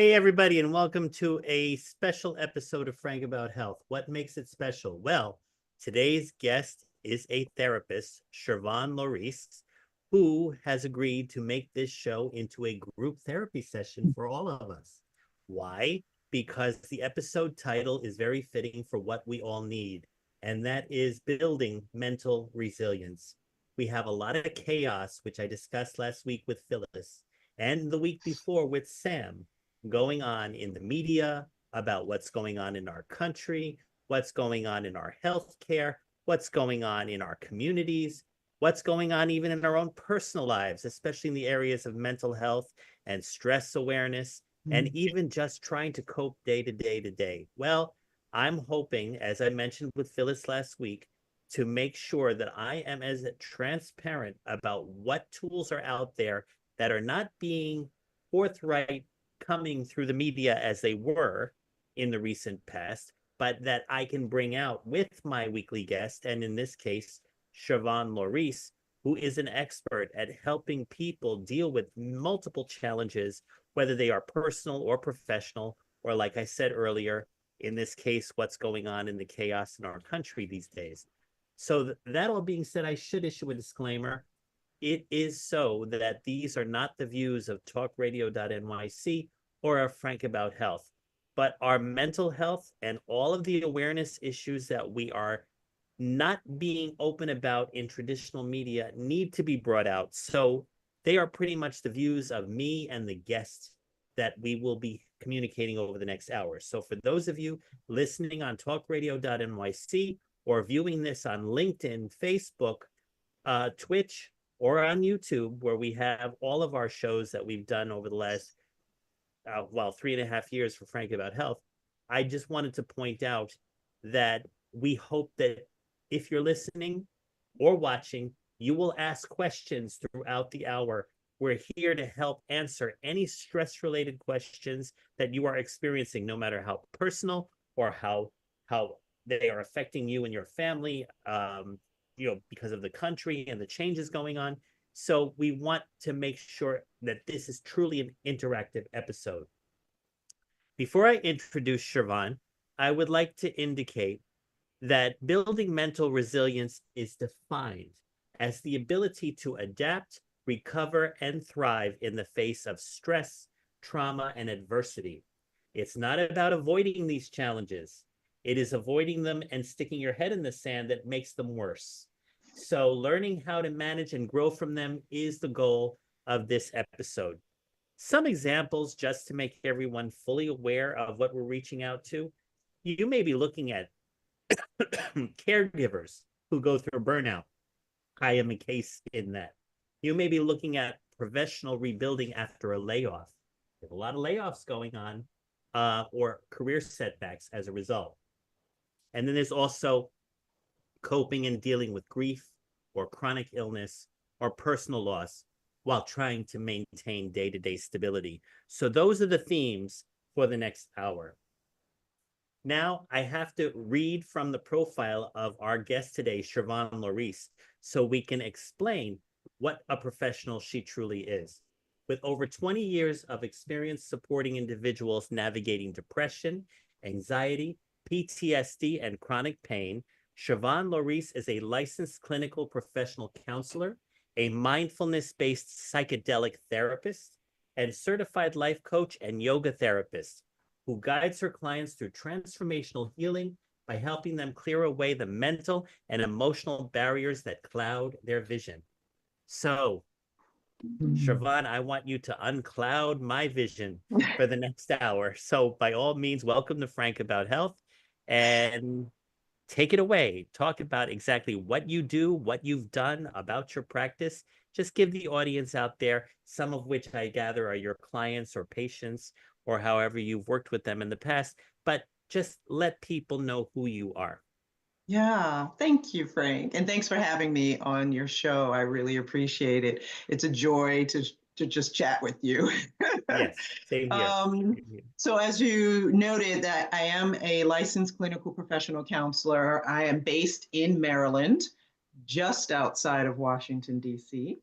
Hey, everybody, and welcome to a special episode of Frank About Health. What makes it special? Well, today's guest is a therapist, Shervon, who has agreed to make this show into a group therapy session for all of us. Why? Because the episode title is very fitting for what we all need, and that is building mental resilience. We have a lot of chaos, which I discussed last week with Phyllis, and the week before with Sam, going on in the media about what's going on in our country, what's going on in our healthcare, what's going on in our communities, what's going on even in our own personal lives, especially in the areas of mental health and stress awareness, and even just trying to cope day to day to day. Well, I'm hoping, as I mentioned with Phyllis last week, to make sure that I am as transparent about what tools are out there that are not being forthright coming through the media as they were in the recent past, but that I can bring out with my weekly guest, and in this case, Shervon, who is an expert at helping people deal with multiple challenges, whether they are personal or professional, or like I said earlier, in this case, what's going on in the chaos in our country these days. So that all being said, I should issue a disclaimer. It is so that these are not the views of TalkRadio.nyc or of Frank About Health, but our mental health and all of the awareness issues that we are not being open about in traditional media need to be brought out. So they are pretty much the views of me and the guests that we will be communicating over the next hour. So for those of you listening on TalkRadio.nyc or viewing this on LinkedIn, Facebook, Twitch, or on YouTube, where we have all of our shows that we've done over the last, 3.5 years for Frank About Health, I just wanted to point out that we hope that if you're listening or watching, you will ask questions throughout the hour. We're here to help answer any stress-related questions that you are experiencing, no matter how personal or how they are affecting you and your family, because of the country and the changes going on. So we want to make sure that this is truly an interactive episode. Before I introduce Shervon, I would like to indicate that building mental resilience is defined as the ability to adapt, recover, and thrive in the face of stress, trauma, and adversity. It's not about avoiding these challenges. It is avoiding them and sticking your head in the sand that makes them worse. So learning how to manage and grow from them is the goal of this episode. Some examples just to make everyone fully aware of what we're reaching out to. You may be looking at caregivers who go through burnout. I am a case in that. You may be looking at professional rebuilding after a layoff. There's a lot of layoffs going on, or career setbacks as a result. And then there's also coping and dealing with grief or chronic illness or personal loss while trying to maintain day-to-day stability. So those are the themes for the next hour. Now I have to read from the profile of our guest today, Shervon, so we can explain what a professional she truly is. With over 20 years of experience supporting individuals navigating depression, anxiety, PTSD, and chronic pain, Shervon is a licensed clinical professional counselor, a mindfulness-based psychedelic therapist, and certified life coach and yoga therapist who guides her clients through transformational healing by helping them clear away the mental and emotional barriers that cloud their vision. So, Shervon, I want you to uncloud my vision for the next hour. So by all means, welcome to Frank About Health and take it away. Talk about exactly what you do, what you've done about your practice. Just give the audience out there, some of which I gather are your clients or patients, or however you've worked with them in the past, but just let people know who you are. Yeah, thank you, Frank. And thanks for having me on your show. I really appreciate it. It's a joy to just chat with you. Yes, same here. So as you noted that I am a licensed clinical professional counselor. I am based in Maryland, just outside of Washington, D.C.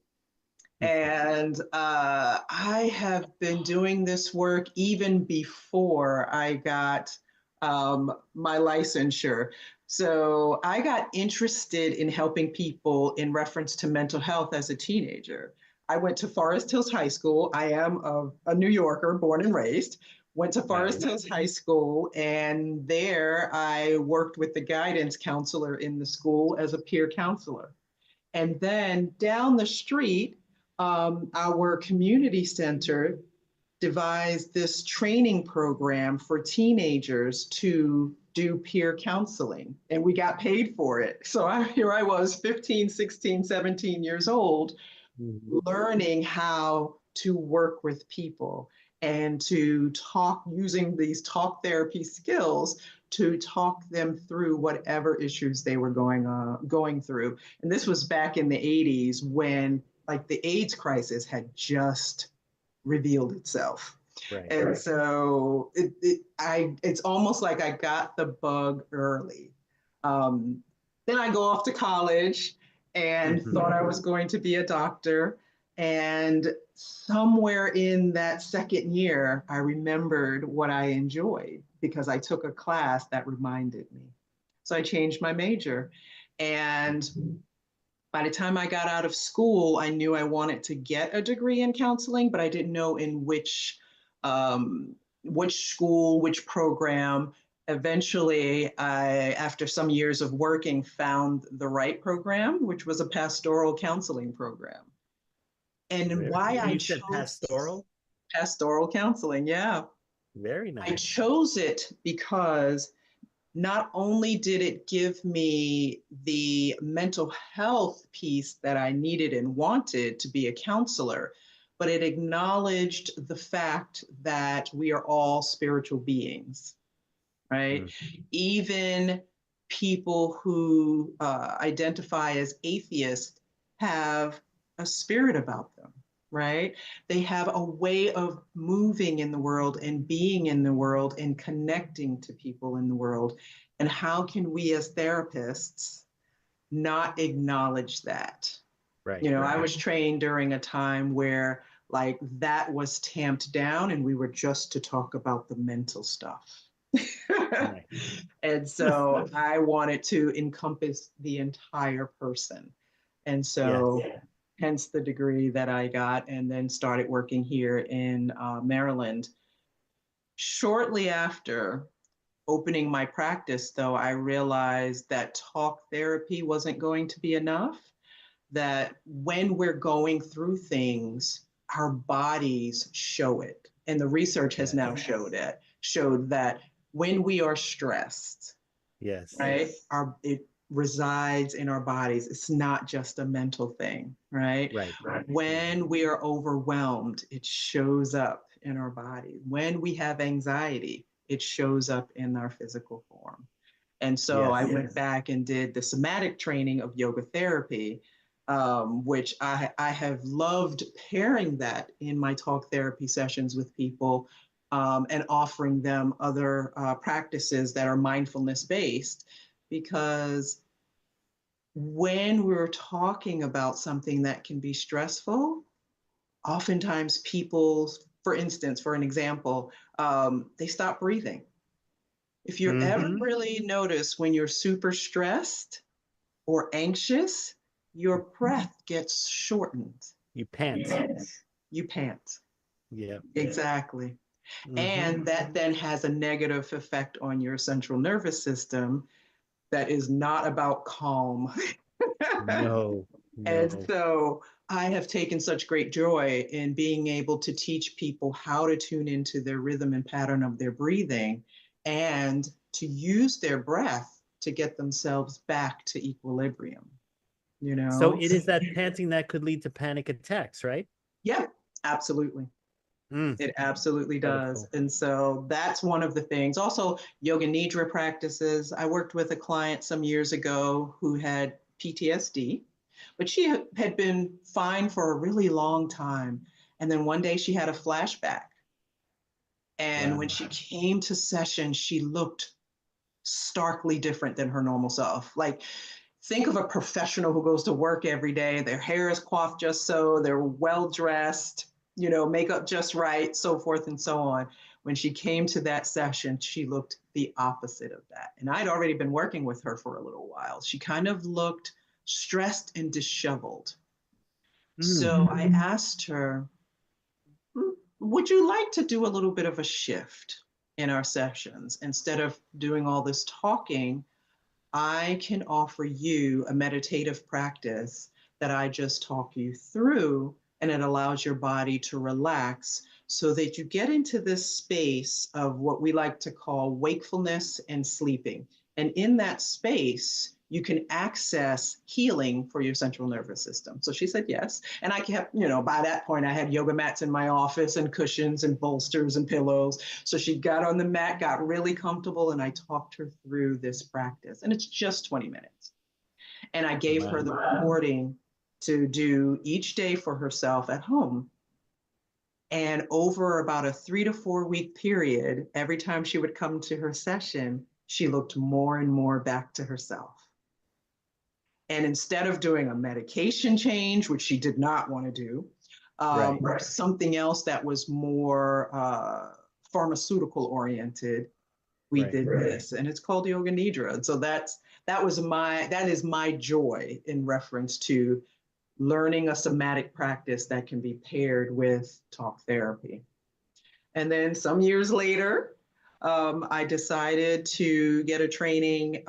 And I have been doing this work even before I got my licensure. So I got interested in helping people in reference to mental health as a teenager. I went to Forest Hills High School. I am a New Yorker, born and raised. Went to Forest Nice. Hills High School, and there I worked with the guidance counselor in the school as a peer counselor. And then down the street, our community center devised this training program for teenagers to do peer counseling, and we got paid for it. So here I was, 15, 16, 17 years old, Mhm. learning how to work with people and to talk using these talk therapy skills to talk them through whatever issues they were going through. And this was back in the 80s when like the AIDS crisis had just revealed itself. Right. And so it's almost like I got the bug early. Um, then I go off to college and Mhm. thought I was going to be a doctor. And somewhere in that second year, I remembered what I enjoyed because I took a class that reminded me. So I changed my major. And by the time I got out of school, I knew I wanted to get a degree in counseling, but I didn't know in which school, which program. Eventually, after some years of working, found the right program, which was a pastoral counseling program. And Very. why And I you said chose pastoral? pastoral counseling, yeah, Very I nice. chose it because not only did it give me the mental health piece that I needed and wanted to be a counselor, but it acknowledged the fact that we are all spiritual beings, right? Mm. Even people who identify as atheists have a spirit about them, right? They have a way of moving in the world and being in the world and connecting to people in the world. And how can we as therapists not acknowledge that? Right. You know, I was trained during a time where like that was tamped down and we were just to talk about the mental stuff. Right. And so I wanted to encompass the entire person. And Yes. so hence the degree that I got and then started working here in Maryland. Shortly after opening my practice, though, I realized that talk therapy wasn't going to be enough, that when we're going through things, our bodies show it. And the research has Yes. now showed that when we are stressed, Yes. right, it resides in our bodies. It's not just a mental thing, right? Right. When we are overwhelmed, it shows up in our body. When we have anxiety, it shows up in our physical form. And so I Yes. went back and did the somatic training of yoga therapy, which I have loved pairing that in my talk therapy sessions with people and offering them other practices that are mindfulness based. Because when we're talking about something that can be stressful, oftentimes people, for instance, for an example, they stop breathing. If you ever Mm-hmm. really notice when you're super stressed or anxious, your breath gets shortened. You pant. You pant. Yeah. Exactly. Mm-hmm. And that then has a negative effect on your central nervous system that is not about calm. No. And No. so I have taken such great joy in being able to teach people how to tune into their rhythm and pattern of their breathing and to use their breath to get themselves back to equilibrium, you So know? it is that panting that could lead to panic attacks, right? Yeah, absolutely. Mm. It absolutely does. Incredible. And so that's one of the things. Also, yoga nidra practices. I worked with a client some years ago who had PTSD, but she had been fine for a really long time. And then one day she had a flashback. And when Wow. she came to session, she looked starkly different than her normal self. Like think of a professional who goes to work every day. Their hair is coiffed just so, they're well dressed, makeup just right, so forth and so on. When she came to that session, she looked the opposite of that. And I'd already been working with her for a little while. She kind of looked stressed and disheveled. So I asked her, would you like to do a little bit of a shift in our sessions? Instead of doing all this talking, I can offer you a meditative practice that I just talk you through, and it allows your body to relax so that you get into this space of what we like to call wakefulness and sleeping. And in that space, you can access healing for your central nervous system. So she said yes. And I kept, by that point, I had yoga mats in my office and cushions and bolsters and pillows. So she got on the mat, got really comfortable, and I talked her through this practice. And it's just 20 minutes. And I gave her the recording to do each day for herself at home. And over about a 3 to 4 week period, every time she would come to her session, she looked more and more back to herself. And instead of doing a medication change, which she did not want to do, or something else that was more pharmaceutical oriented, we did this, and it's called Yoga Nidra. And so that is my joy in reference to learning a somatic practice that can be paired with talk therapy. And then some years later, I decided to get a training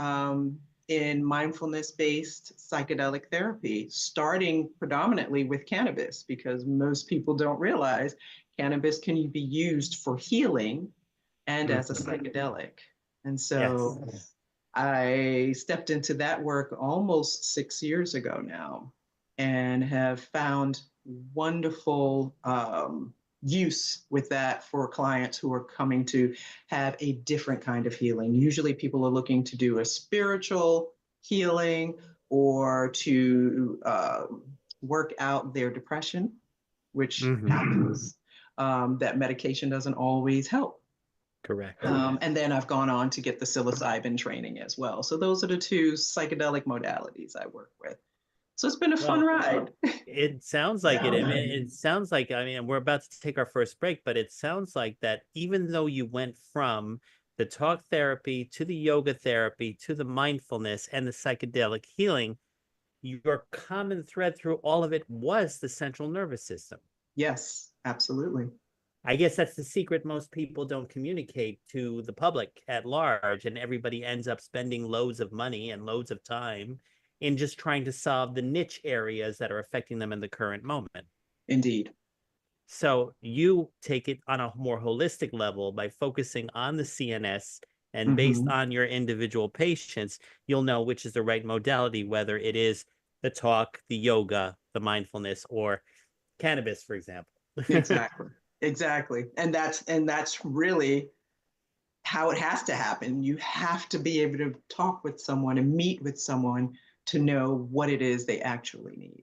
in mindfulness-based psychedelic therapy, starting predominantly with cannabis, because most people don't realize cannabis can be used for healing and as a psychedelic. And so I stepped into that work almost 6 years ago now, and have found wonderful use with that for clients who are coming to have a different kind of healing. Usually people are looking to do a spiritual healing or to work out their depression, which happens. That medication doesn't always help. Correct. And then I've gone on to get the psilocybin training as well. So those are the two psychedelic modalities I work with. So it's been a fun ride. It sounds like it. I mean, it sounds like, we're about to take our first break, but it sounds like that even though you went from the talk therapy to the yoga therapy to the mindfulness and the psychedelic healing, your common thread through all of it was the central nervous system. Yes, absolutely. I guess that's the secret most people don't communicate to the public at large, and everybody ends up spending loads of money and loads of time in just trying to solve the niche areas that are affecting them in the current moment. Indeed. So you take it on a more holistic level by focusing on the CNS, and based on your individual patients, you'll know which is the right modality, whether it is the talk, the yoga, the mindfulness, or cannabis, for example. Exactly. And that's really how it has to happen. You have to be able to talk with someone and meet with someone to know what it is they actually need.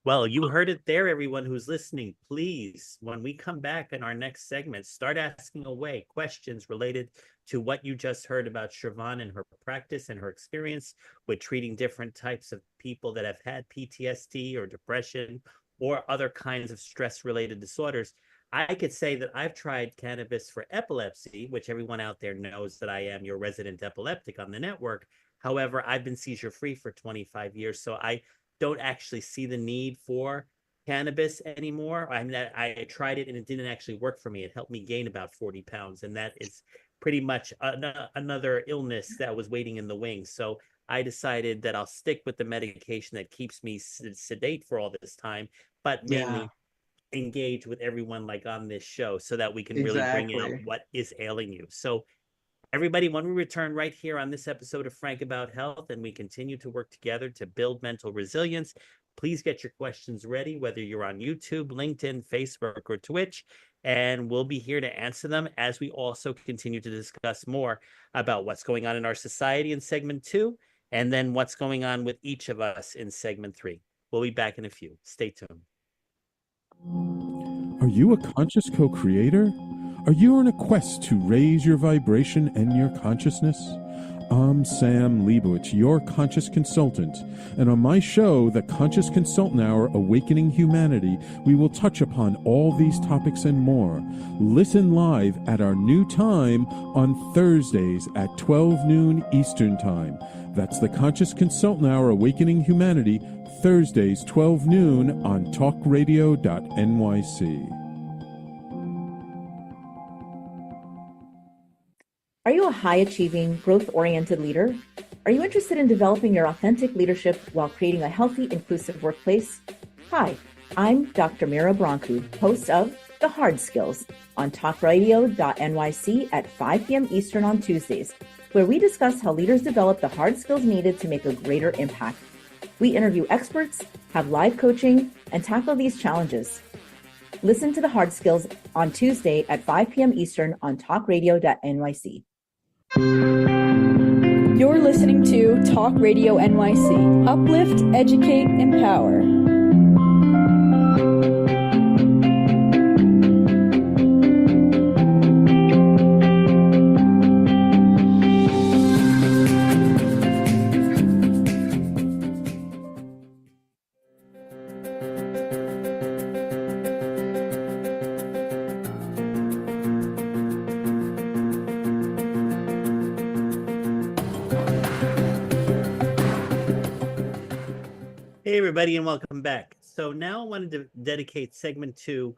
Well, you heard it there, everyone who's listening. Please, when we come back in our next segment, start asking away questions related to what you just heard about Shervon and her practice and her experience with treating different types of people that have had PTSD or depression or other kinds of stress-related disorders. I could say that I've tried cannabis for epilepsy, which everyone out there knows that I am your resident epileptic on the network. However, I've been seizure-free for 25 years, so I don't actually see the need for cannabis anymore. I tried it and it didn't actually work for me. It helped me gain about 40 pounds, and that is pretty much another illness that was waiting in the wings. So I decided that I'll stick with the medication that keeps me sedate for all this time, but mainly engage with everyone like on this show so that we can really bring out what is ailing you. So everybody, when we return right here on this episode of Frank About Health, and we continue to work together to build mental resilience, please get your questions ready, whether you're on YouTube, LinkedIn, Facebook, or Twitch, and we'll be here to answer them as we also continue to discuss more about what's going on in our society in segment 2, and then what's going on with each of us in segment 3. We'll be back in a few. Stay tuned. Are you a conscious co-creator? Are you on a quest to raise your vibration and your consciousness? I'm Sam Leibowitz, your conscious consultant, and on my show, The Conscious Consultant Hour Awakening Humanity, we will touch upon all these topics and more. Listen live at our new time on Thursdays at 12 noon Eastern Time. That's The Conscious Consultant Hour Awakening Humanity, Thursdays 12 noon on TalkRadio.nyc. Are you a high-achieving, growth-oriented leader? Are you interested in developing your authentic leadership while creating a healthy, inclusive workplace? Hi, I'm Dr. Mira Brancu, host of The Hard Skills on TalkRadio.nyc at 5 p.m. Eastern on Tuesdays, where we discuss how leaders develop the hard skills needed to make a greater impact. We interview experts, have live coaching, and tackle these challenges. Listen to The Hard Skills on Tuesday at 5 p.m. Eastern on TalkRadio.nyc. You're listening to Talk Radio NYC. Uplift, educate, empower. Hey, everybody, and welcome back. So now I wanted to dedicate segment 2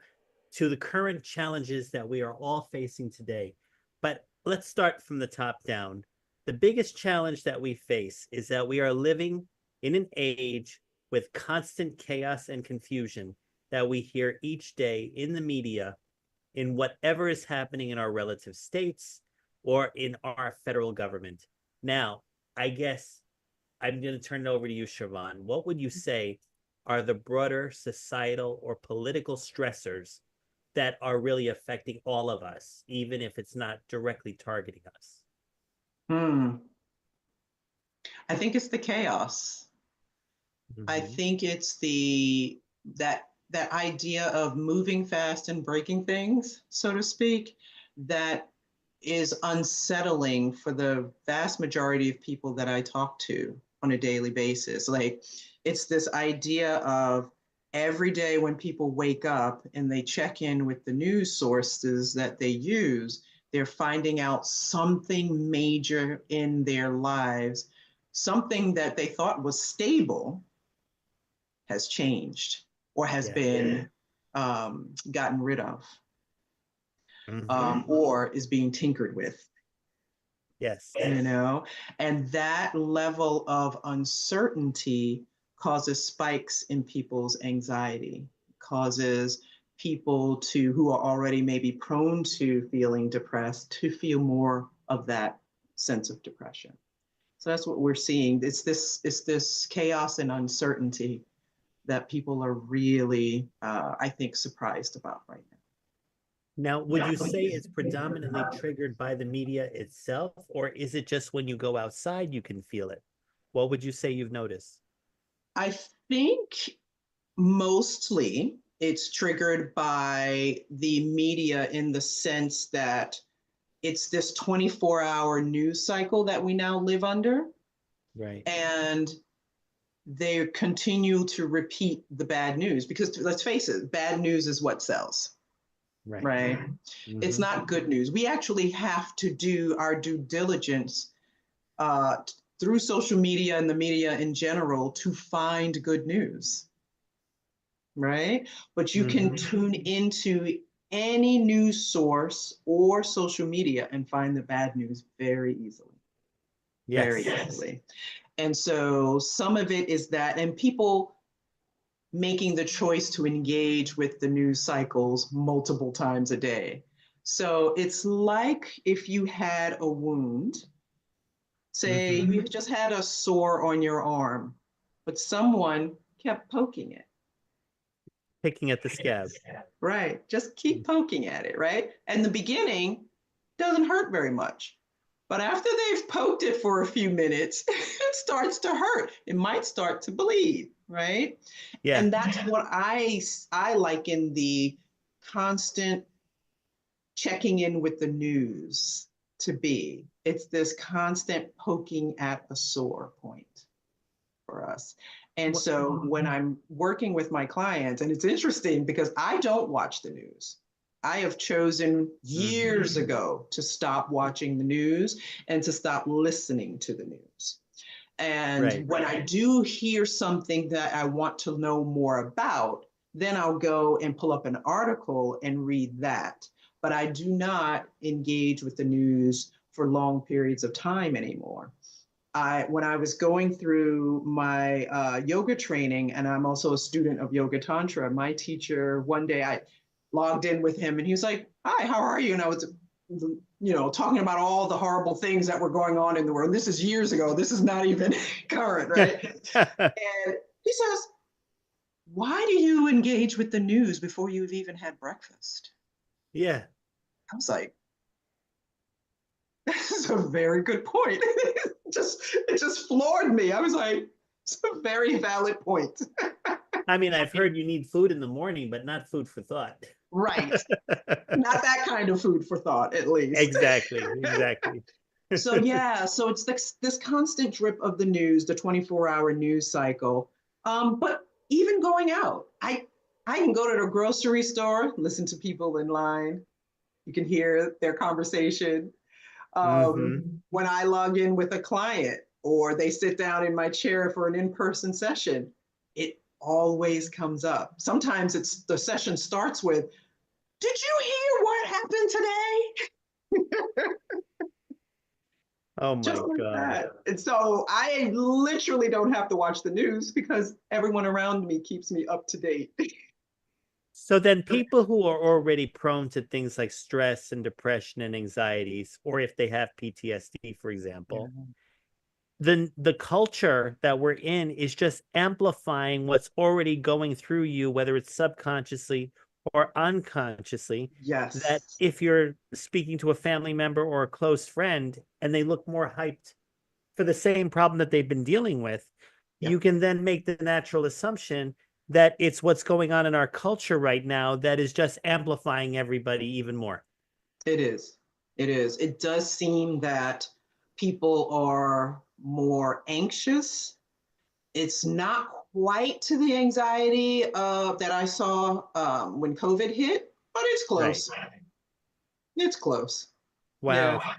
to the current challenges that we are all facing today. But let's start from the top down. The biggest challenge that we face is that we are living in an age with constant chaos and confusion that we hear each day in the media, in whatever is happening in our relative states or in our federal government. Now, I guess I'm going to turn it over to you, Shervon. What would you say are the broader societal or political stressors that are really affecting all of us, even if it's not directly targeting us? I think it's the chaos. I think it's that idea of moving fast and breaking things, so to speak, that is unsettling for the vast majority of people that I talk to on a daily basis. Like, it's this idea of every day when people wake up and they check in with the news sources that they use, they're finding out something major in their lives, something that they thought was stable has changed or has been gotten rid of. Or is being tinkered with. Yes. You know, and that level of uncertainty causes spikes in people's anxiety, causes people who are already maybe prone to feeling depressed to feel more of that sense of depression. So that's what we're seeing. It's this chaos and uncertainty that people are really, I think, surprised about right now. Now, would you say it's predominantly triggered by the media itself, or is it just when you go outside you can feel it? What would you say you've noticed? I think mostly it's triggered by the media in the sense that it's this 24-hour news cycle that we now live under. Right. And they continue to repeat the bad news because, let's face it, bad news is what sells. Right. It's not good news. We actually have to do our due diligence through social media and the media in general to find good news. Right. But you can tune into any news source or social media and find the bad news very easily. Yes. Very easily. And so some of it is that, and people making the choice to engage with the news cycles multiple times a day. So it's like if you had a wound, say you just had a sore on your arm, but someone kept poking it. Picking at the scab. Right, just keep poking at it, right? And the beginning doesn't hurt very much. But after they've poked it for a few minutes, it starts to hurt. It might start to bleed, right? Yeah. And that's what I liken the constant checking in with the news to be. It's this constant poking at a sore point for us. And so when I'm working with my clients, and it's interesting because I don't watch the news. I have chosen years ago to stop watching the news and to stop listening to the news. And when I do hear something that I want to know more about, then I'll go and pull up an article and read that. But I do not engage with the news for long periods of time anymore. When I was going through my yoga training, and I'm also a student of Yoga Tantra, my teacher, one day I logged in with him and he was like, "Hi, how are you?" And I was, talking about all the horrible things that were going on in the world. This is years ago. This is not even current, right? And he says, "Why do you engage with the news before you've even had breakfast?" Yeah. I was like, this is a very good point. It just floored me. I was like, it's a very valid point. I mean, I've heard you need food in the morning, but not food for thought. Right. Not that kind of food for thought, at least. Exactly. So it's this constant drip of the news, the 24-hour news cycle. But even going out, I can go to the grocery store, listen to people in line. You can hear their conversation. When I log in with a client or they sit down in my chair for an in-person session, it always comes up. Sometimes the session starts with, "Did you hear what happened today?" Oh my Just like God. that. And so I literally don't have to watch the news because everyone around me keeps me up to date. So then people who are already prone to things like stress and depression and anxieties, or if they have PTSD, for example, then the culture that we're in is just amplifying what's already going through you, whether it's subconsciously or unconsciously. Yes. That if you're speaking to a family member or a close friend and they look more hyped for the same problem that they've been dealing with, you can then make the natural assumption that it's what's going on in our culture right now that is just amplifying everybody even more. It is. It is. It does seem that people are more anxious. It's not quite to the anxiety that I saw when COVID hit, but it's close. It's close. Wow. Yeah.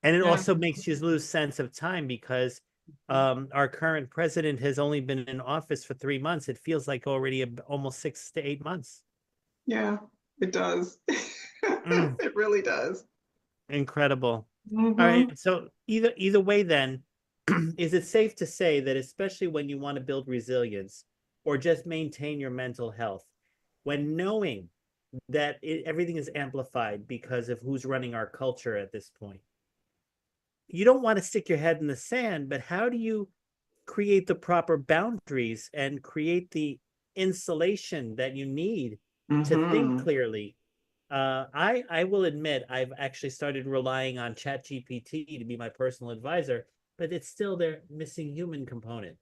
And it Yeah. also makes you lose sense of time because our current president has only been in office for 3 months. It feels like already almost 6 to 8 months. Yeah, it does. It really does. Incredible. All right. So either way, then, is it safe to say that especially when you want to build resilience or just maintain your mental health, when knowing that everything is amplified because of who's running our culture at this point, you don't want to stick your head in the sand, but how do you create the proper boundaries and create the insulation that you need to think clearly? I will admit I've actually started relying on ChatGPT to be my personal advisor, but it's still their missing human component.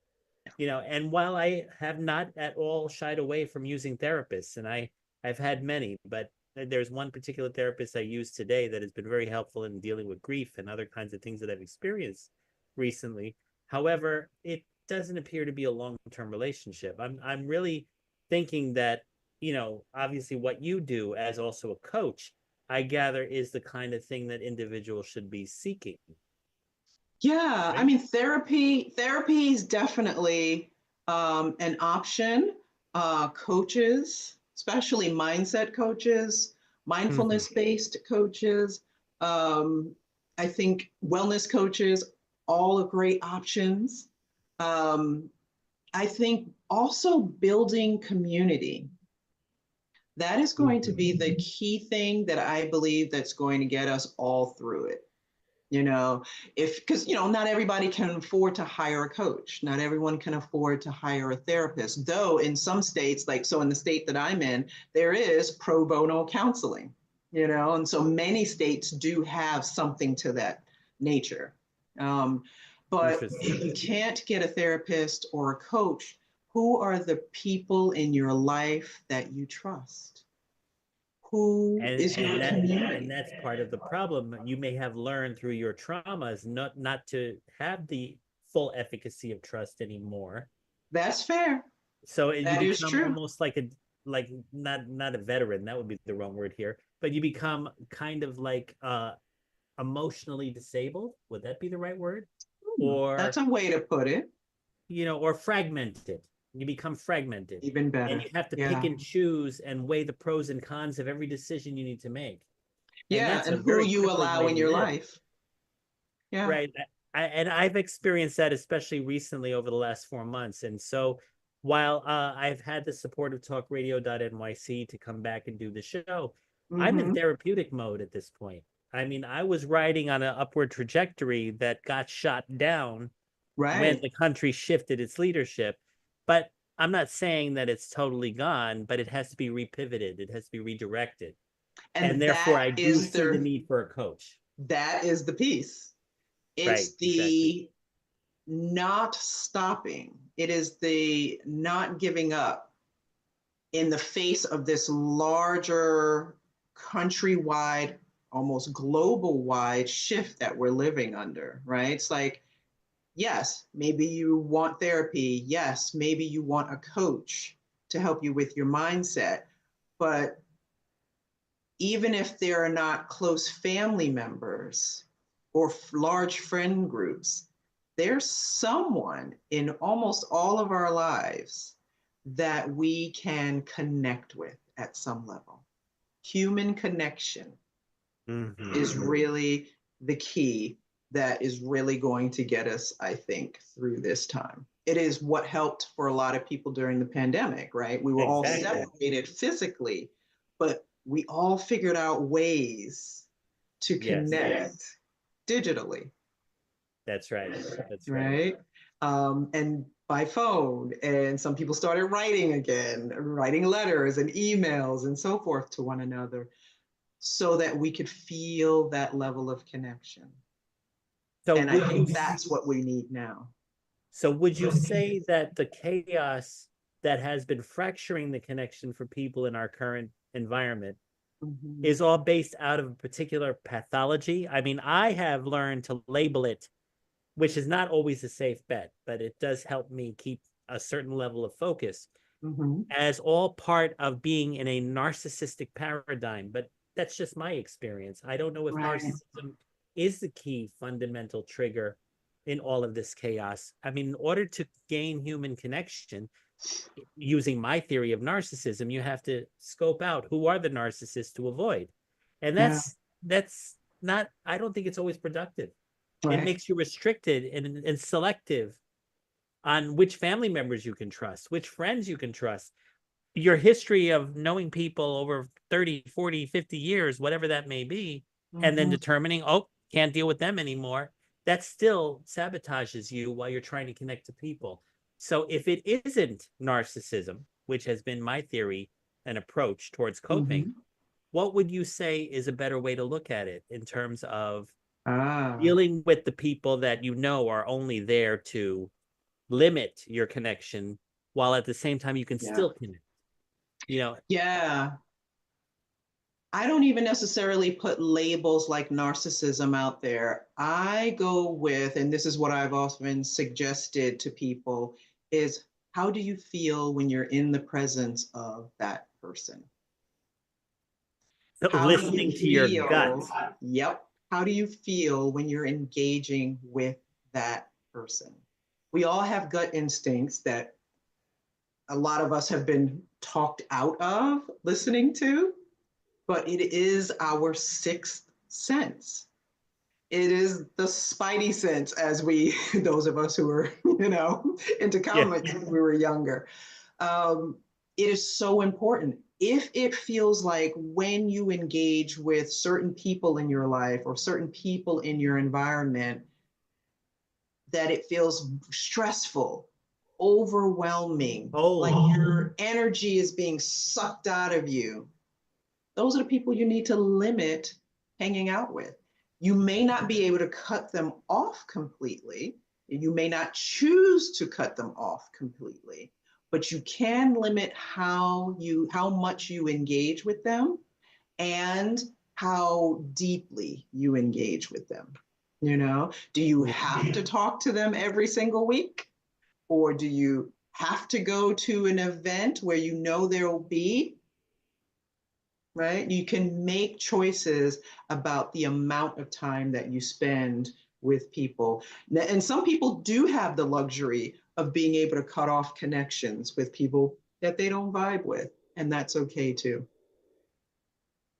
And while I have not at all shied away from using therapists, and I've had many, but there's one particular therapist I use today that has been very helpful in dealing with grief and other kinds of things that I've experienced recently. However, it doesn't appear to be a long-term relationship. I'm really thinking that, obviously what you do as also a coach, I gather is the kind of thing that individuals should be seeking. Yeah, Right? I mean, therapy is definitely an option. Coaches, especially mindset coaches, mindfulness-based coaches, I think wellness coaches, all are great options. I think also building community. That is going to be the key thing that I believe that's going to get us all through it. Because not everybody can afford to hire a coach. Not everyone can afford to hire a therapist, though in some states, in the state that I'm in, there is pro bono counseling, and so many states do have something to that nature. But if you can't get a therapist or a coach, who are the people in your life that you trust? Who is your community? And that's part of the problem. You may have learned through your traumas not to have the full efficacy of trust anymore. That's fair. So you That is become true. almost like not a veteran, that would be the wrong word here, but you become kind of like emotionally disabled. Would that be the right word? Or That's a way to put it. or fragmented. You become fragmented. Even better. And you have to Yeah. pick and choose and weigh the pros and cons of every decision you need to make. Yeah, and who you allow in your life. Yeah. Right. And I've experienced that, especially recently over the last 4 months. And so while I've had the support of TalkRadio.nyc to come back and do the show, I'm in therapeutic mode at this point. I mean, I was riding on an upward trajectory that got shot down when the country shifted its leadership. But I'm not saying that it's totally gone, but it has to be repivoted. It has to be redirected. And therefore, I do see the need for a coach. That is the piece. It's the not stopping. It is the not giving up in the face of this larger countrywide, almost global-wide shift that we're living under, right? It's like, yes, maybe you want therapy. Yes, maybe you want a coach to help you with your mindset. But even if there are not close family members or large friend groups, there's someone in almost all of our lives that we can connect with at some level. Human connection is really the key that is really going to get us, I think, through this time. It is what helped for a lot of people during the pandemic, right? We were all separated physically, but we all figured out ways to connect digitally. That's right. That's right. And by phone, and some people started writing again, writing letters and emails and so forth to one another, so that we could feel that level of connection. So and I think that's what we need now. So would you say that the chaos that has been fracturing the connection for people in our current environment is all based out of a particular pathology? I mean, I have learned to label it, which is not always a safe bet, but it does help me keep a certain level of focus as all part of being in a narcissistic paradigm. But that's just my experience. I don't know if narcissism is the key fundamental trigger in all of this chaos. I mean, in order to gain human connection, using my theory of narcissism, you have to scope out who are the narcissists to avoid. And that's not, I don't think it's always productive. It makes you restricted and selective on which family members you can trust, which friends you can trust. Your history of knowing people over 30, 40, 50 years, whatever that may be, and then determining, oh, can't deal with them anymore. That still sabotages you while you're trying to connect to people. So if it isn't narcissism, which has been my theory and approach towards coping, what would you say is a better way to look at it in terms of dealing with the people that you know are only there to limit your connection, while at the same time you can still connect? I don't even necessarily put labels like narcissism out there. I go with, and this is what I've often suggested to people, is how do you feel when you're in the presence of that person? Listening to your gut. Yep. How do you feel when you're engaging with that person? We all have gut instincts that a lot of us have been talked out of listening to, but it is our sixth sense. It is the spidey sense, as those of us who were, into comics when we were younger. It is so important. If it feels like when you engage with certain people in your life or certain people in your environment, that it feels stressful, overwhelming, like your energy is being sucked out of you, those are the people you need to limit hanging out with. You may not be able to cut them off completely. You may not choose to cut them off completely, but you can limit how much you engage with them and how deeply you engage with them. You know, do you have to talk to them every single week? Or do you have to go to an event where you know there will be, right? You can make choices about the amount of time that you spend with people. And some people do have the luxury of being able to cut off connections with people that they don't vibe with, and that's okay too.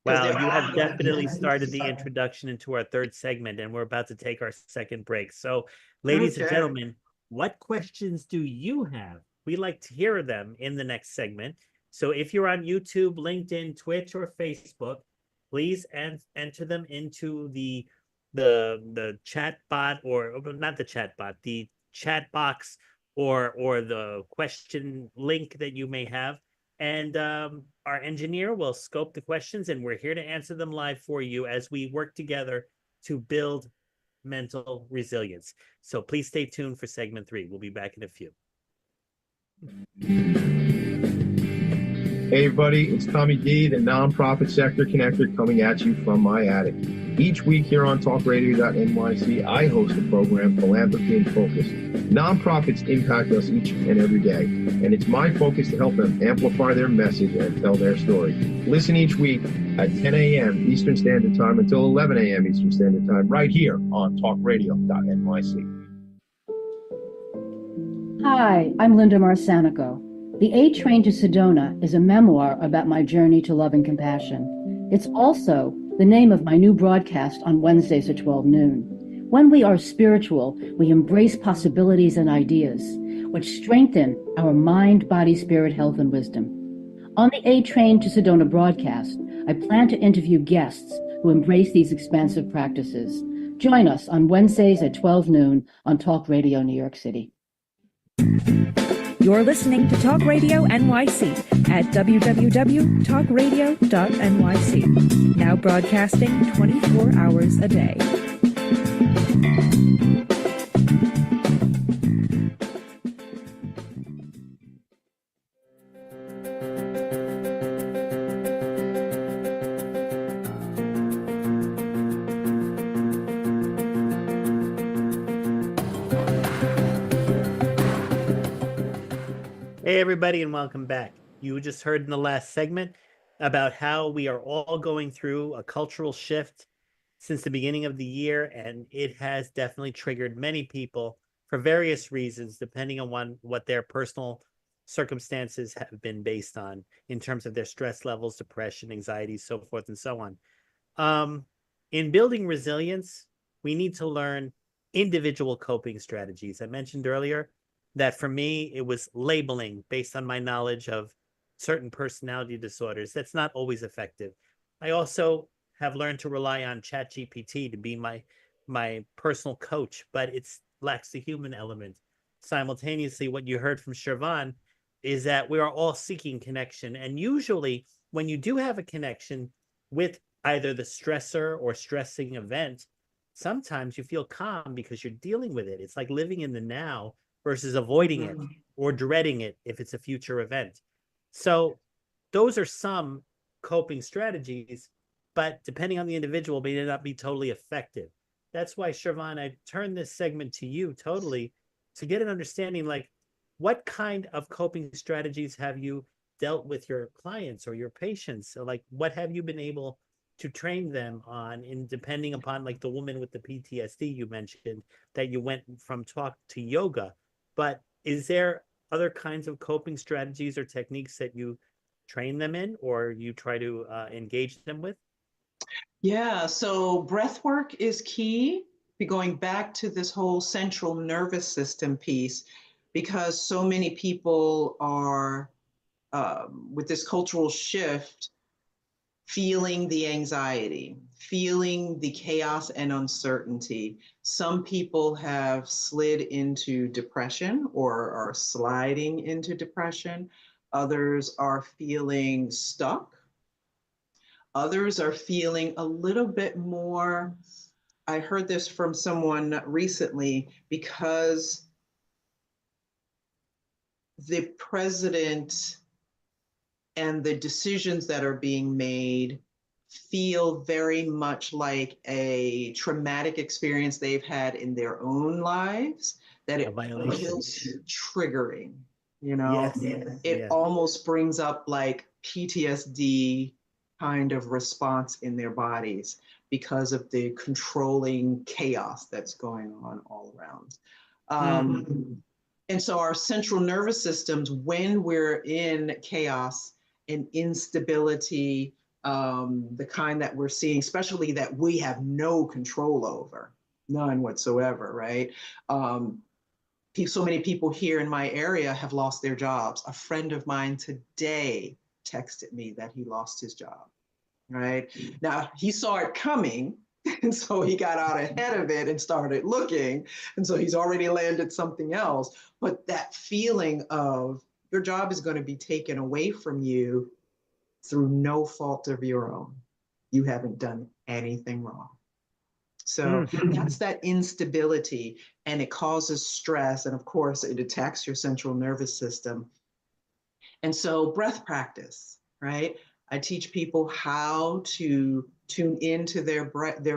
Wow, you have definitely started the introduction into our third segment, and we're about to take our second break. So, ladies and Okay. gentlemen, what questions do you have? We like to hear them in the next segment. So, if you're on YouTube, LinkedIn, Twitch, or Facebook, please enter them into the chat bot, or not the chat bot, the chat box, or the question link that you may have. And our engineer will scope the questions, and we're here to answer them live for you as we work together to build mental resilience. So please stay tuned for segment 3. We'll be back in a few. Hey everybody, it's Tommy D, the nonprofit sector connector, coming at you from my attic. Each week here on TalkRadio.nyc, I host the program Philanthropy in Focus. Nonprofits impact us each and every day, and it's my focus to help them amplify their message and tell their story. Listen each week at 10 a.m. Eastern Standard Time until 11 a.m. Eastern Standard Time, right here on TalkRadio.nyc. Hi, I'm Linda Marsanico. The A Train to Sedona is a memoir about my journey to love and compassion. It's also the name of my new broadcast on Wednesdays at 12 noon. When we are spiritual, we embrace possibilities and ideas, which strengthen our mind, body, spirit, health, and wisdom. On the A Train to Sedona broadcast, I plan to interview guests who embrace these expansive practices. Join us on Wednesdays at 12 noon on Talk Radio New York City. You're listening to Talk Radio NYC at www.talkradio.nyc. Now broadcasting 24 hours a day. Hey, everybody, and welcome back. You just heard in the last segment about how we are all going through a cultural shift since the beginning of the year, and it has definitely triggered many people for various reasons, depending on what their personal circumstances have been based on in terms of their stress levels, depression, anxiety, so forth and so on. In building resilience, we need to learn individual coping strategies. I mentioned earlier that for me, it was labeling based on my knowledge of certain personality disorders. That's not always effective. I also have learned to rely on ChatGPT to be my personal coach, but it lacks the human element. Simultaneously, what you heard from Shervon is that we are all seeking connection. And usually when you do have a connection with either the stressor or stressing event, sometimes you feel calm because you're dealing with it. It's like living in the now versus avoiding it or dreading it if it's a future event. So those are some coping strategies, but depending on the individual, may not be totally effective. That's why, Shervon, I turn this segment to you totally to get an understanding, like, what kind of coping strategies have you dealt with your clients or your patients? So, like, what have you been able to train them on, in depending upon, like, the woman with the PTSD you mentioned, that you went from talk to yoga? But is there other kinds of coping strategies or techniques that you train them in, or you try to engage them with? Yeah, so breath work is key. Be going back to this whole central nervous system piece, because so many people are with this cultural shift, feeling the anxiety, feeling the chaos and uncertainty. Some people have slid into depression or are sliding into depression. Others are feeling stuck. Others are feeling a little bit more. I heard this from someone recently, because the president and the decisions that are being made feel very much like a traumatic experience they've had in their own lives, that A it violation. feels triggering, you know? Yes. It Yeah. almost brings up like PTSD kind of response in their bodies because of the controlling chaos that's going on all around. And so our central nervous systems, when we're in chaos and instability, the kind that we're seeing, especially that we have no control over, none whatsoever, right? So many people here in my area have lost their jobs. A friend of mine today texted me that he lost his job, right? Now, he saw it coming, and so he got out ahead of it and started looking. And so he's already landed something else. But that feeling of your job is going to be taken away from you through no fault of your own. You haven't done anything wrong. So that's that instability, and it causes stress. And of course, it attacks your central nervous system. And so breath practice, right? I teach people how to tune into their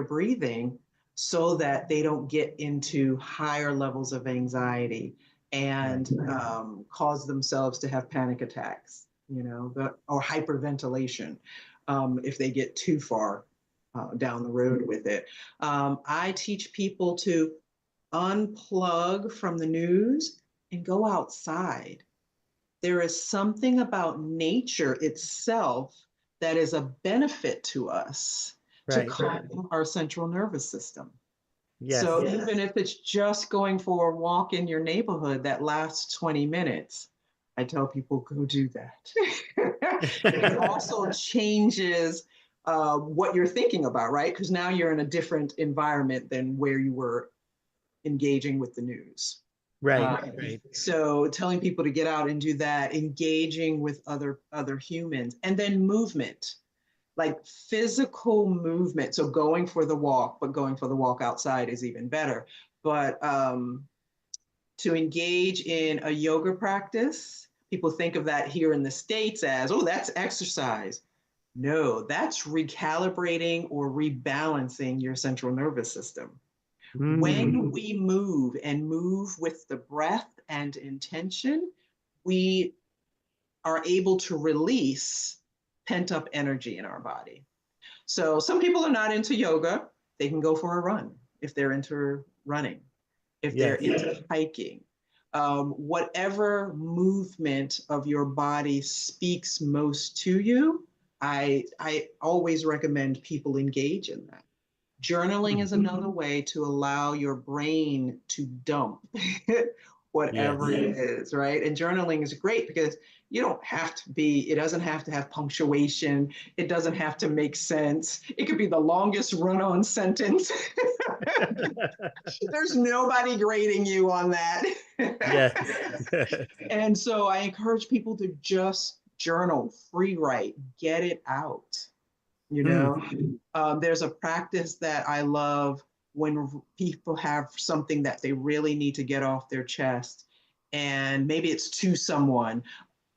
breathing so that they don't get into higher levels of anxiety and cause themselves to have panic attacks, you know, or hyperventilation if they get too far down the road with it. I teach people to unplug from the news and go outside. There is something about nature itself that is a benefit to us to calm our central nervous system. Yes. So even if it's just going for a walk in your neighborhood that lasts 20 minutes, I tell people go do that. It also changes what you're thinking about, right? Because now you're in a different environment than where you were engaging with the news. Right. So telling people to get out and do that, engaging with other humans, and then movement, like physical movement. So going for the walk, but going for the walk outside is even better. But to engage in a yoga practice, people think of that here in the States as, oh, that's exercise. No, that's recalibrating or rebalancing your central nervous system. When we move and move with the breath and intention, we are able to release pent up energy in our body. So some people are not into yoga. They can go for a run if they're into running, if they're into hiking. Whatever movement of your body speaks most to you, I always recommend people engage in that. Journaling is another way to allow your brain to dump whatever it is, right? And journaling is great because you don't have to it doesn't have to have punctuation. It doesn't have to make sense. It could be the longest run-on sentence. There's nobody grading you on that. And so I encourage people to just journal, free write, get it out. You know, there's a practice that I love when people have something that they really need to get off their chest, and maybe it's to someone.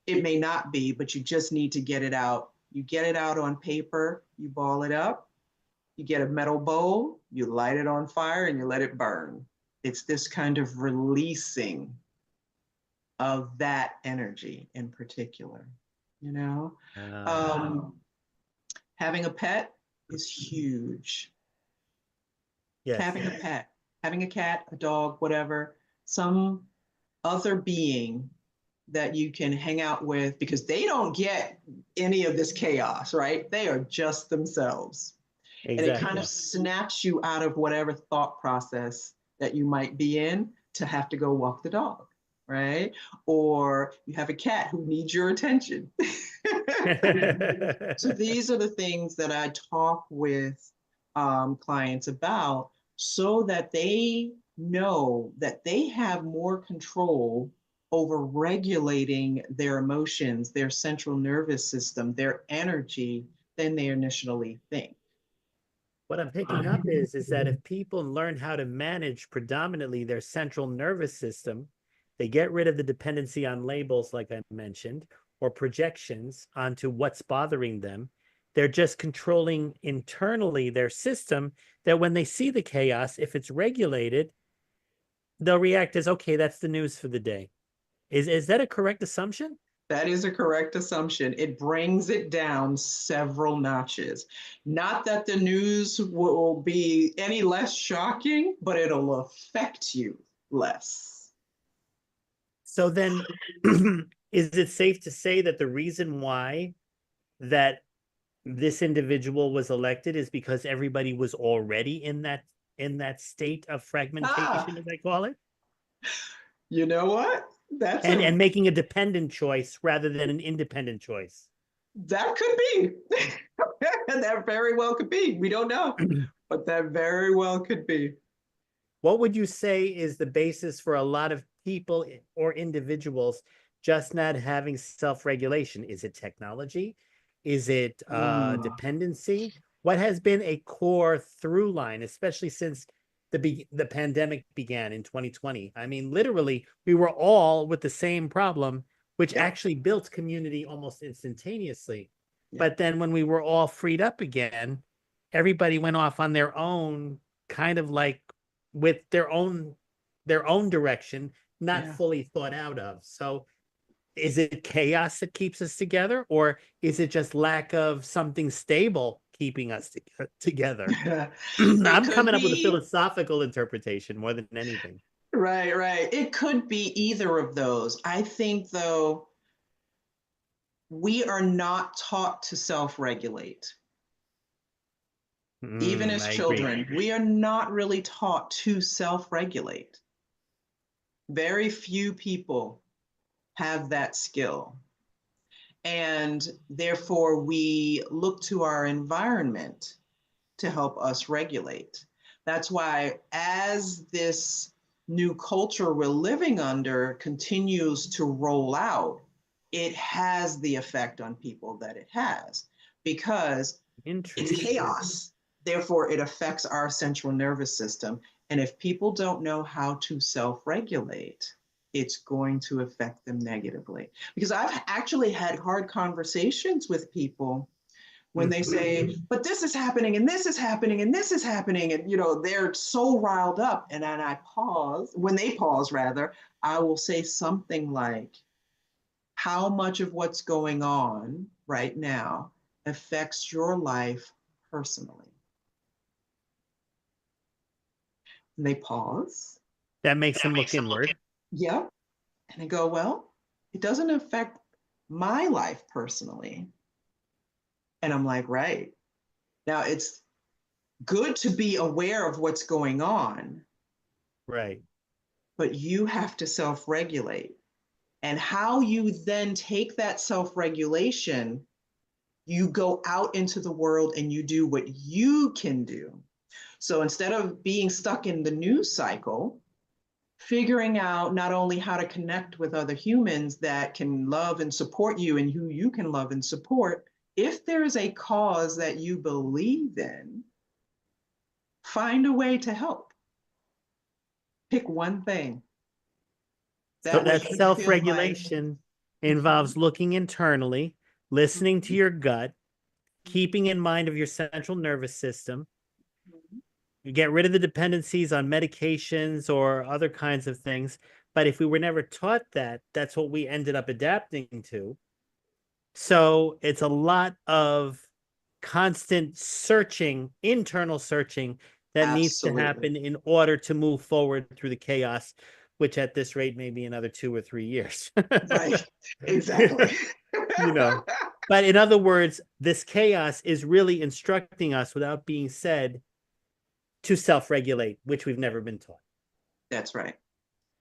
It may not be, but you just need to get it out. You get it out on paper, you ball it up, you get a metal bowl, you light it on fire, and you let it burn. It's this kind of releasing of that energy in particular, you know? Having a pet is huge. Yes. Having a pet, having a cat, a dog, whatever, some other being that you can hang out with, because they don't get any of this chaos, right? They are just themselves. And it kind of snaps you out of whatever thought process that you might be in to have to go walk the dog, right? Or you have a cat who needs your attention. So these are the things that I talk with clients about so that they know that they have more control over regulating their emotions, their central nervous system, their energy than they initially think. What I'm picking up is that if people learn how to manage predominantly their central nervous system, they get rid of the dependency on labels, like I mentioned, or projections onto what's bothering them, They're just controlling internally their system, that when they see the chaos, if it's regulated, they'll react as, okay, that's the news for the day. Is that a correct assumption? That is a correct assumption. It brings it down several notches. Not that the news will be any less shocking, but it'll affect you less. So then, is it safe to say that the reason why that this individual was elected is because everybody was already in that state of fragmentation, as I call it, You know what? and making a dependent choice rather than an independent choice? That could be. That very well could be. We don't know, but that very well could be. What would you say is the basis for a lot of people or individuals just not having self-regulation? Is it technology? Is it dependency? What has been a core through line, especially since the pandemic began in 2020? I mean, literally, we were all with the same problem, which actually built community almost instantaneously. But then when we were all freed up again, everybody went off on their own, kind of like with their own direction, not fully thought out of. So is it chaos that keeps us together, or is it just lack of something stable keeping us together? I'm coming up with a philosophical interpretation more than anything. Right. It could be either of those. I think, though, we are not taught to self-regulate. Even as children, we are not really taught to self-regulate. Very few people have that skill. And therefore, we look to our environment to help us regulate. That's why, as this new culture we're living under continues to roll out, it has the effect on people that it has, because it's chaos. Therefore, it affects our central nervous system. And if people don't know how to self-regulate, it's going to affect them negatively. Because I've actually had hard conversations with people when they say, but this is happening, and this is happening, and this is happening. And, they're so riled up. And then I pause. When they pause, rather, I will say something like, how much of what's going on right now affects your life personally? And they pause. That makes them look inward. Yeah. And they go, well, it doesn't affect my life personally. And I'm like, right. Now, it's good to be aware of what's going on. Right. But you have to self-regulate. And how you then take that self-regulation, you go out into the world and you do what you can do. So instead of being stuck in the news cycle, figuring out not only how to connect with other humans that can love and support you and who you can love and support, if there is a cause that you believe in, find a way to help. Pick one thing. So that self-regulation involves looking internally, listening to your gut, keeping in mind of your central nervous system. You get rid of the dependencies on medications or other kinds of things. But if we were never taught that, that's what we ended up adapting to. So it's a lot of constant searching, internal searching that needs to happen in order to move forward through the chaos, which at this rate may be another 2 or 3 years. Right, exactly. But in other words, this chaos is really instructing us, without being said, to self-regulate, which we've never been taught. That's right.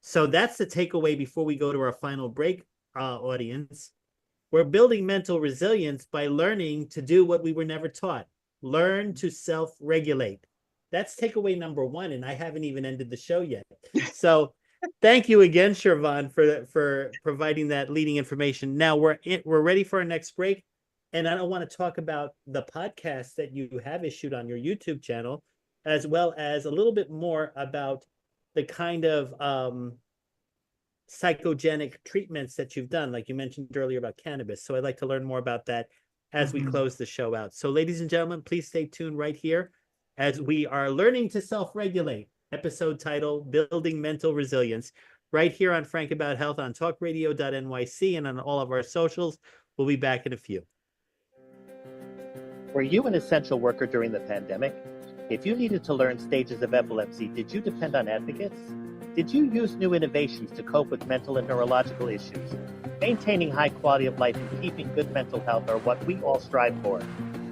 So that's the takeaway before we go to our final break, audience. We're building mental resilience by learning to do what we were never taught. Learn to self-regulate. That's takeaway number 1, and I haven't even ended the show yet. So thank you again, Shervon, for providing that leading information. Now we're ready for our next break, and I want to talk about the podcast that you have issued on your YouTube channel, as well as a little bit more about the kind of psychogenic treatments that you've done, like you mentioned earlier about cannabis. So I'd like to learn more about that as we close the show out. So, ladies and gentlemen, please stay tuned right here as we are learning to self-regulate. Episode title, Building Mental Resilience, right here on Frank About Health on TalkRadio.nyc and on all of our socials. We'll be back in a few. Were you an essential worker during the pandemic? If you needed to learn stages of epilepsy, did you depend on advocates? Did you use new innovations to cope with mental and neurological issues? Maintaining high quality of life and keeping good mental health are what we all strive for.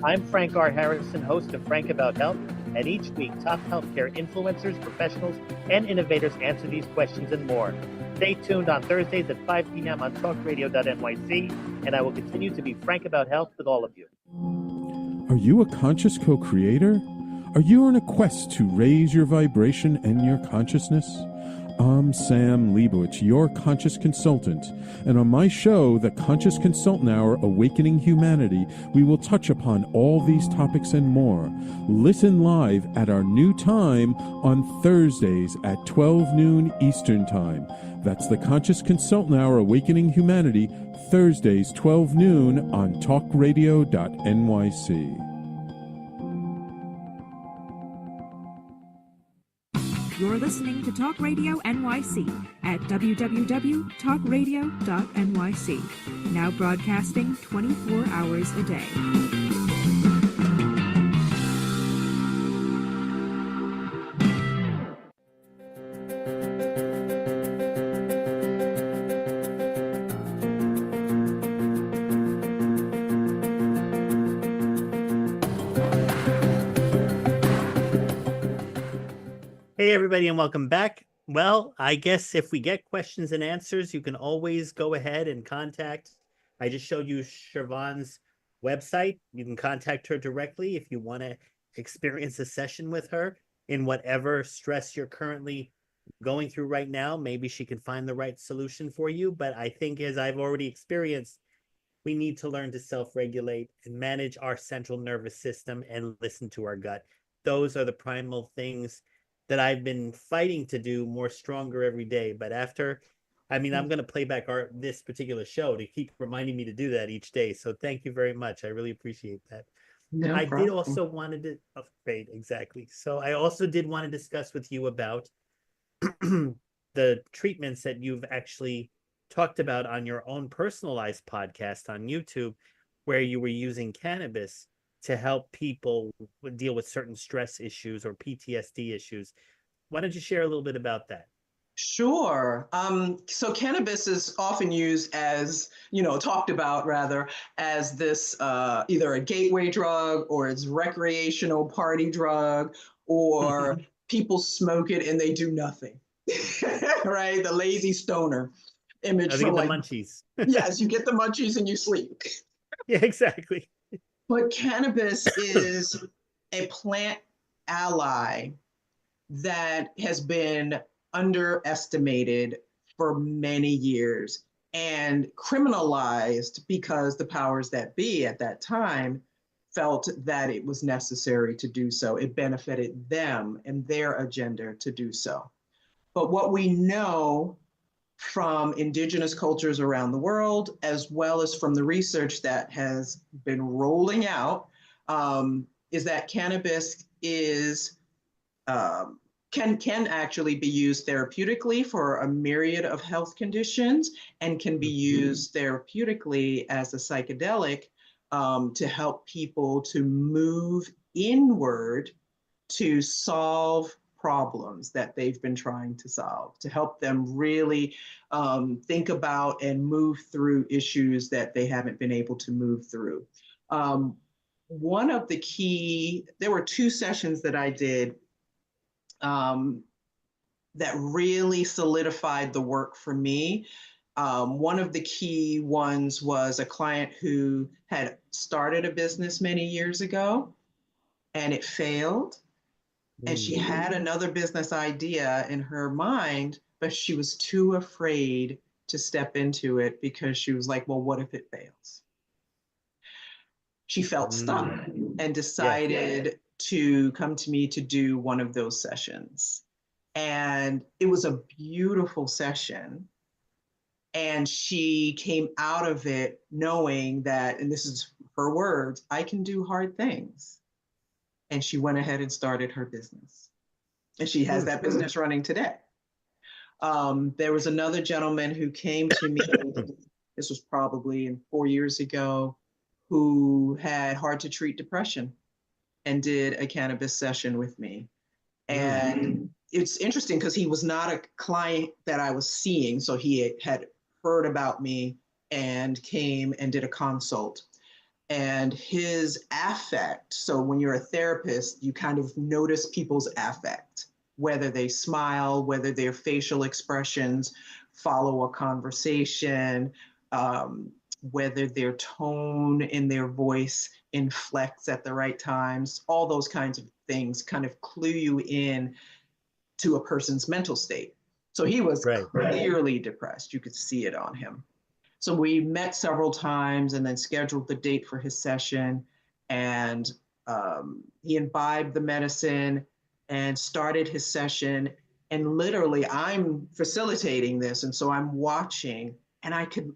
I'm Frank R. Harrison, host of Frank About Health, and each week top healthcare influencers, professionals, and innovators answer these questions and more. Stay tuned on Thursdays at 5 p.m. on TalkRadio.nyc, and I will continue to be frank about health with all of you. Are you a conscious co-creator? Are you on a quest to raise your vibration and your consciousness? I'm Sam Leibowitz, your conscious consultant, and on my show, The Conscious Consultant Hour, Awakening Humanity, we will touch upon all these topics and more. Listen live at our new time on Thursdays at 12 noon Eastern Time. That's The Conscious Consultant Hour, Awakening Humanity, Thursdays 12 noon on TalkRadio.nyc. You're listening to Talk Radio NYC at www.talkradio.nyc. Now broadcasting 24 hours a day. Hey, everybody, and welcome back. Well, I guess if we get questions and answers, you can always go ahead and contact. I just showed you Shervon's website. You can contact her directly if you want to experience a session with her in whatever stress you're currently going through right now. Maybe she can find the right solution for you. But I think, as I've already experienced, we need to learn to self-regulate and manage our central nervous system and listen to our gut. Those are the primal things that I've been fighting to do more stronger every day. But after, I'm going to play back this particular show to keep reminding me to do that each day. So thank you very much. I really appreciate that. No I problem. did also wanted to, great, exactly. So I also did want to discuss with you about the treatments that you've actually talked about on your own personalized podcast on YouTube, where you were using cannabis to help people deal with certain stress issues or PTSD issues. Why don't you share a little bit about that? Sure. So cannabis is often used as, talked about rather as this either a gateway drug or it's recreational party drug, or people smoke it and they do nothing, right? The lazy stoner image. They get the munchies. Yes, you get the munchies and you sleep. Yeah, exactly. But cannabis is a plant ally that has been underestimated for many years and criminalized because the powers that be at that time felt that it was necessary to do so. It benefited them and their agenda to do so. But what we know from indigenous cultures around the world, as well as from the research that has been rolling out, is that cannabis is can actually be used therapeutically for a myriad of health conditions, and can be used therapeutically as a psychedelic to help people to move inward to solve problems that they've been trying to solve, to help them really think about and move through issues that they haven't been able to move through. One of the key, there were 2 sessions that I did that really solidified the work for me. One of the key ones was a client who had started a business many years ago and it failed. And she had another business idea in her mind, but she was too afraid to step into it because she was like, well, what if it fails? She felt stuck and decided to come to me to do one of those sessions. And it was a beautiful session. And she came out of it knowing that, and this is her words, I can do hard things. And she went ahead and started her business. And she has that business running today. There was another gentleman who came to me, this was probably 4 years ago, who had hard to treat depression and did a cannabis session with me. And it's interesting because he was not a client that I was seeing. So he had heard about me and came and did a consult. And his affect, so when you're a therapist, you kind of notice people's affect, whether they smile, whether their facial expressions follow a conversation, whether their tone in their voice inflects at the right times, all those kinds of things kind of clue you in to a person's mental state. So he was clearly depressed. You could see it on him. So we met several times and then scheduled the date for his session. And he imbibed the medicine and started his session. And literally, I'm facilitating this. And so I'm watching, and I could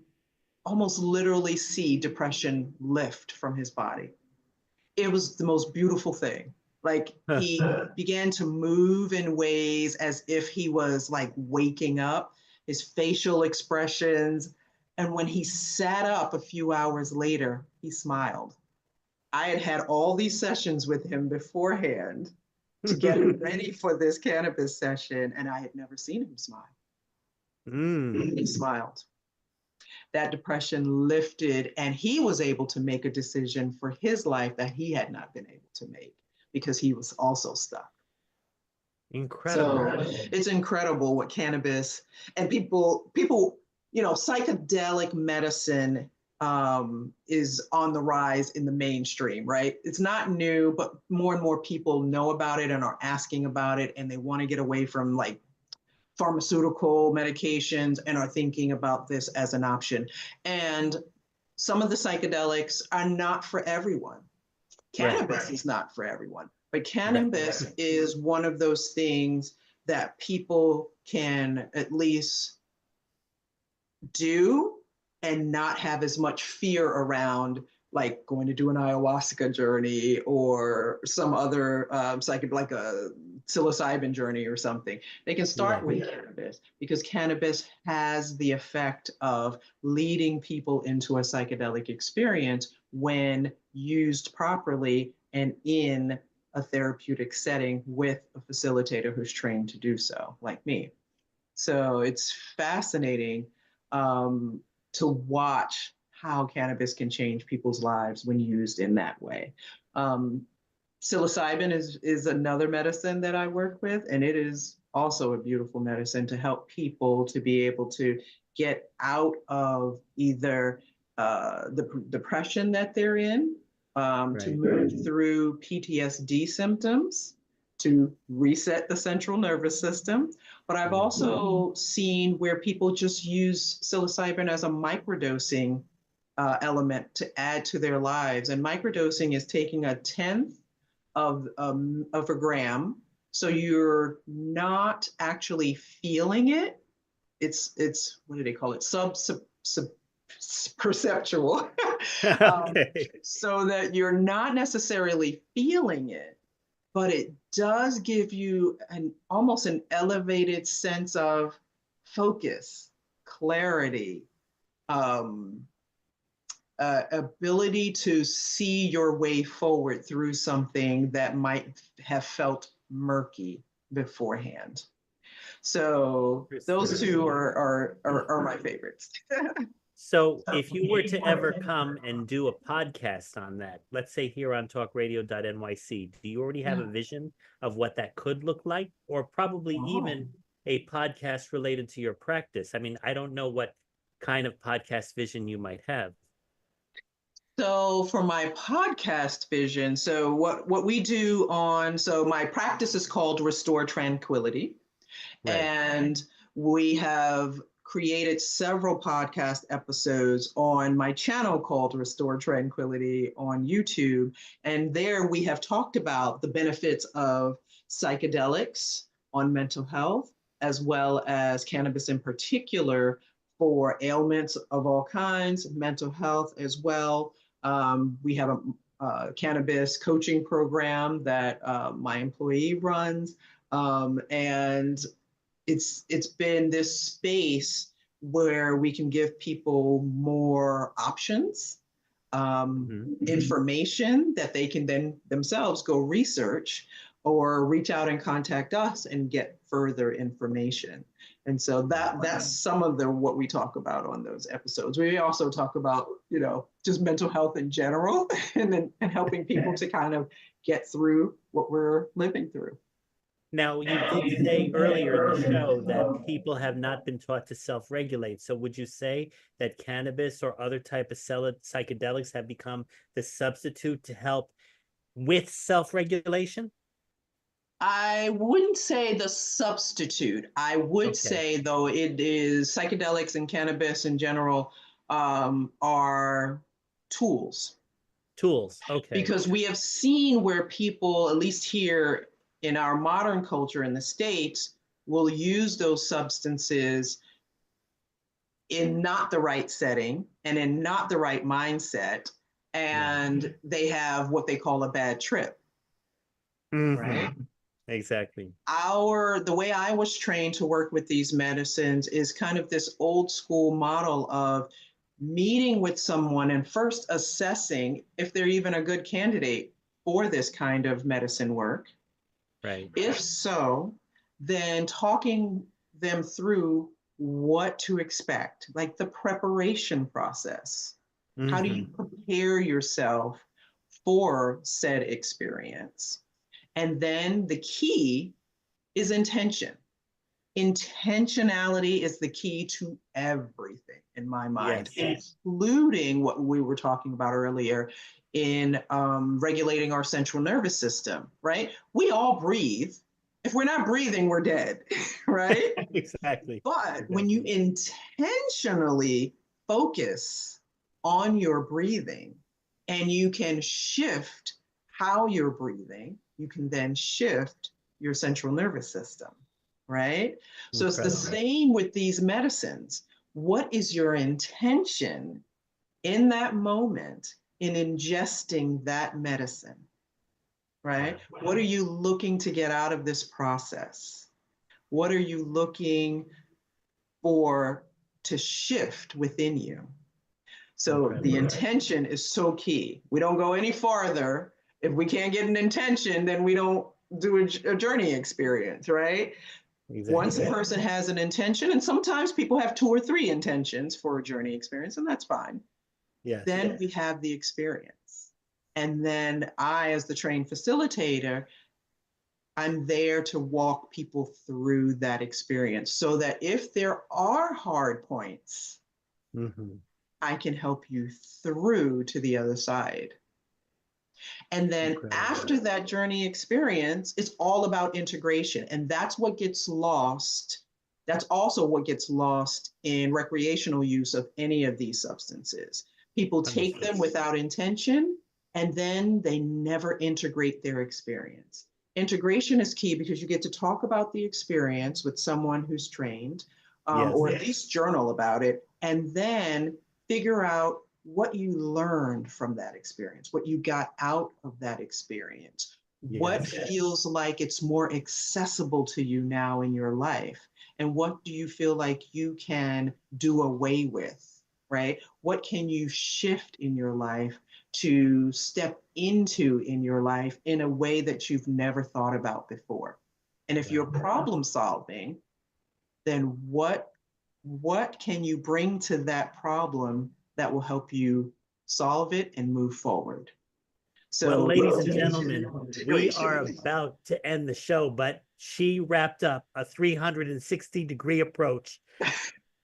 almost literally see depression lift from his body. It was the most beautiful thing. Like he began to move in ways as if he was like waking up, his facial expressions. And when he sat up a few hours later, he smiled. I had had all these sessions with him beforehand to get him ready for this cannabis session, and I had never seen him smile. He smiled. That depression lifted, and he was able to make a decision for his life that he had not been able to make because he was also stuck. Incredible. So it's incredible what cannabis and people, psychedelic medicine is on the rise in the mainstream, right? It's not new, but more and more people know about it and are asking about it, and they want to get away from like pharmaceutical medications and are thinking about this as an option. And some of the psychedelics are not for everyone. Cannabis is not for everyone, but cannabis is one of those things that people can at least do and not have as much fear around, like going to do an ayahuasca journey or some other like a psilocybin journey or something. They can start with cannabis because cannabis has the effect of leading people into a psychedelic experience when used properly and in a therapeutic setting with a facilitator who's trained to do so, like me. So it's fascinating to watch how cannabis can change people's lives when used in that way. Psilocybin is another medicine that I work with, and it is also a beautiful medicine to help people to be able to get out of either the depression that they're in, to move through PTSD symptoms, to reset the central nervous system. But I've also seen where people just use psilocybin as a microdosing element to add to their lives. And microdosing is taking 1/10 of a gram. So you're not actually feeling it. It's what do they call it? Perceptual. So that you're not necessarily feeling it, but it does give you almost an elevated sense of focus, clarity, ability to see your way forward through something that might have felt murky beforehand. So those two are my favorites. So if you were to ever come and do a podcast on that, let's say here on TalkRadio.nyc, do you already have a vision of what that could look like? Or probably even a podcast related to your practice? I mean, I don't know what kind of podcast vision you might have. So for my podcast vision, so what we do so my practice is called Restore Tranquility. And we have created several podcast episodes on my channel called Restore Tranquility on YouTube. And there we have talked about the benefits of psychedelics on mental health, as well as cannabis in particular for ailments of all kinds, mental health as well. We have a cannabis coaching program that my employee runs. And it's been this space where we can give people more options, information that they can then themselves go research or reach out and contact us and get further information. And so that's some of what we talk about on those episodes. We also talk about, just mental health in general and helping people to kind of get through what we're living through. Now, you did say earlier in the show that people have not been taught to self-regulate. So would you say that cannabis or other type of psychedelics have become the substitute to help with self-regulation? I wouldn't say the substitute. I would say, though, it is psychedelics and cannabis in general are tools. Tools, okay. Because we have seen where people, at least here in our modern culture in the States, will use those substances in not the right setting and in not the right mindset, and they have what they call a bad trip, right? Exactly. The way I was trained to work with these medicines is kind of this old school model of meeting with someone and first assessing if they're even a good candidate for this kind of medicine work. Right. If so, then talking them through what to expect, like the preparation process. How do you prepare yourself for said experience? And then the key is intention. Intentionality is the key to everything in my mind, including what we were talking about earlier in regulating our central nervous system, right? We all breathe. If we're not breathing, we're dead, right? Exactly. But when you intentionally focus on your breathing and you can shift how you're breathing, you can then shift your central nervous system, right? So it's the same with these medicines. What is your intention in that moment in ingesting that medicine, right? What are you looking to get out of this process? What are you looking for to shift within you? So the intention is so key. We don't go any farther. If we can't get an intention, then we don't do a journey experience, right? Exactly. Once a person has an intention, and sometimes people have 2 or 3 intentions for a journey experience, and that's fine. Then we have the experience. And then I, as the trained facilitator, I'm there to walk people through that experience so that if there are hard points, I can help you through to the other side. And then after that journey experience, it's all about integration. And that's what gets lost. That's also what gets lost in recreational use of any of these substances. People take them without intention, and then they never integrate their experience. Integration is key because you get to talk about the experience with someone who's trained, or at least journal about it, and then figure out what you learned from that experience, what you got out of that experience, what feels like it's more accessible to you now in your life, and what do you feel like you can do away with, right? What can you shift in your life to step into in your life in a way that you've never thought about before? And if you're problem solving, then what can you bring to that problem that will help you solve it and move forward? So, well, ladies and gentlemen, we are about to end the show, but she wrapped up a 360-degree approach.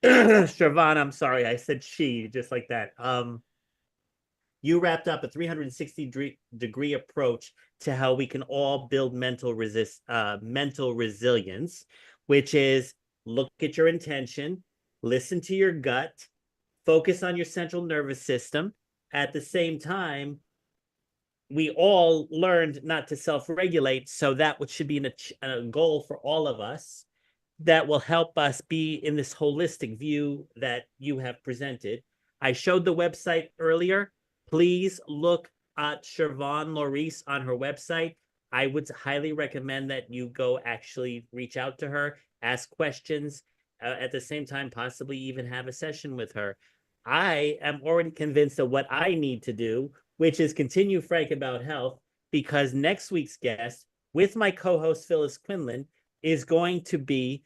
Shervon, I'm sorry, I said she just like that. You wrapped up a 360-degree approach to how we can all build mental resilience, which is look at your intention, listen to your gut, focus on your central nervous system. At the same time, we all learned not to self-regulate, so that should be a goal for all of us that will help us be in this holistic view that you have presented. I showed the website earlier. please look at Shervon Lorice on her website. I would highly recommend that you go actually reach out to her, ask questions, at the same time, possibly even have a session with her. I am already convinced of what I need to do, which is continue Frank About Health, because next week's guest, with my co-host Phyllis Quinlan, is going to be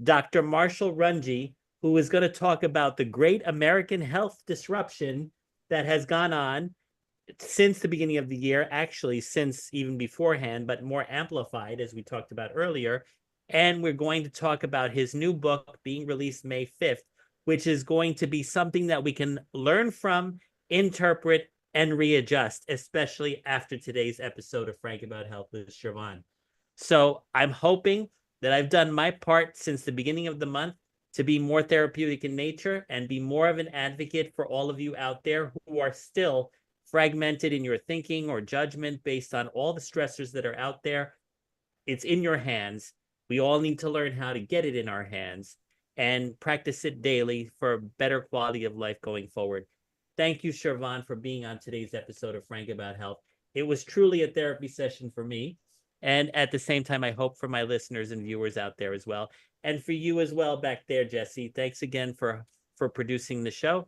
Dr. Marshall Runge, who is going to talk about the great American health disruption that has gone on since the beginning of the year, actually since even beforehand, but more amplified, as we talked about earlier. And we're going to talk about his new book being released May 5th, which is going to be something that we can learn from, interpret, and readjust, especially after today's episode of Frank About Health with Shervon. So I'm hoping that I've done my part since the beginning of the month to be more therapeutic in nature and be more of an advocate for all of you out there who are still fragmented in your thinking or judgment based on all the stressors that are out there. It's in your hands. We all need to learn how to get it in our hands and practice it daily for a better quality of life going forward. Thank you, Shervon, for being on today's episode of Frank About Health. It was truly a therapy session for me. And at the same time, I hope for my listeners and viewers out there as well. And for you as well back there, Jesse. Thanks again for producing the show.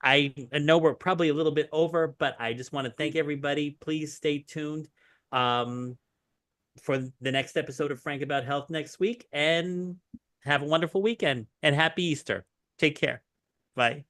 I know we're probably a little bit over, but I just want to thank everybody. Please stay tuned for the next episode of Frank About Health next week. And have a wonderful weekend. And happy Easter. Take care. Bye.